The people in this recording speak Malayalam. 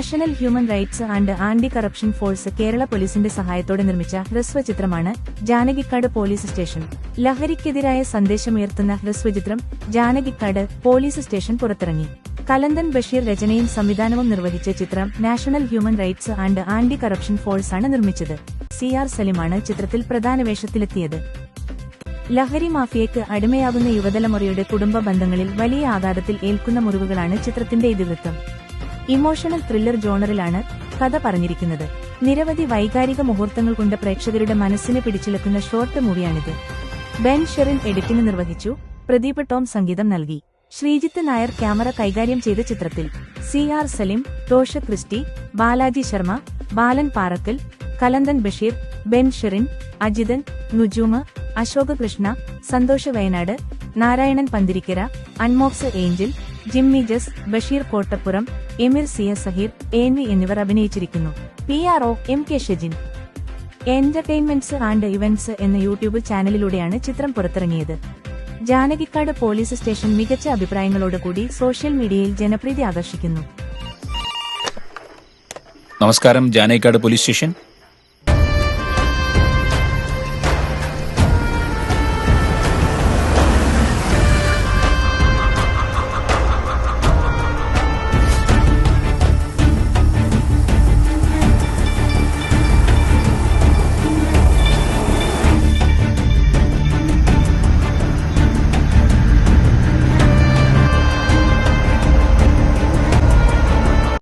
National human rights and anti corruption force Kerala പോലീസിന്റെ സഹായത്തോടെ നിർമ്മിച്ച ഹ്രസ്വചിത്രമാണ് ജാനകിക്കാട് പോലീസ് സ്റ്റേഷൻ. ലഹരിക്കെതിരായ സന്ദേശമുയർത്തുന്ന ഹ്രസ്വചിത്രം ജാനകിക്കാട് പോലീസ് സ്റ്റേഷൻ പുറത്തിറങ്ങി. കലന്തൻ ബഷീർ രചനയും സംവിധാനവും നിർവഹിച്ച ചിത്രം national human rights and anti corruption ഫോഴ്സാണ് നിർമ്മിച്ചത്. CR സലിമാണ് ചിത്രത്തിൽ പ്രധാന വേഷത്തിലെത്തിയത്. ലഹരി മാഫിയയ്ക്ക് അടിമയാകുന്ന യുവതലമുറയുടെ കുടുംബ ബന്ധങ്ങളിൽ വലിയ ആഘാതത്തിൽ ഏൽക്കുന്ന മുറിവുകളാണ് ചിത്രത്തിന്റെ ഇതിവൃത്തം. ഇമോഷണൽ ത്രില്ലർ ജോണറിലാണ് കഥ പറഞ്ഞിരിക്കുന്നത്. നിരവധി വൈകാരിക മുഹൂർത്തങ്ങൾ കൊണ്ട് പ്രേക്ഷകരുടെ മനസ്സിനെ പിടിച്ചിളക്കുന്ന ഷോർട്ട് മൂവിയാണിത്. ബെൻ ഷെറിൻ എഡിറ്റിംഗ് നിർവഹിച്ചു. പ്രദീപ് ടോം സംഗീതം നൽകി. ശ്രീജിത്ത് നായർ ക്യാമറ കൈകാര്യം ചെയ്ത ചിത്രത്തിൽ CR സലിം, ടോഷ ക്രിസ്റ്റി, ബാലാജി ശർമ്മ, ബാലൻ പാറക്കൽ, കലന്തൻ ബഷീർ, ബെൻ ഷെറിൻ, അജിതൻ, നുജൂമ്, അശോക് കൃഷ്ണ, സന്തോഷ് വയനാട്, നാരായണൻ പന്തിരിക്കര, അൺമോക്സ് ഏഞ്ചൽ, ജിമ്മി ജസ്, ബഷീർ കോട്ടപ്പുറം, എമിർ സിയ സഹീർ, ANV എന്നിവർ അഭിനയിച്ചിരിക്കുന്നു. PRO MK Shejin. Entertainments and events എന്ന യൂട്യൂബ് ചാനലിലൂടെയാണ് ചിത്രം പുറത്തിറങ്ങിയത്. ജാനകിക്കാട് പോലീസ് സ്റ്റേഷൻ മികച്ച അഭിപ്രായങ്ങളോടുകൂടി സോഷ്യൽ മീഡിയയിൽ ജനപ്രീതി ആകർഷിക്കുന്നു. നമസ്കാരം. Janakikkad police station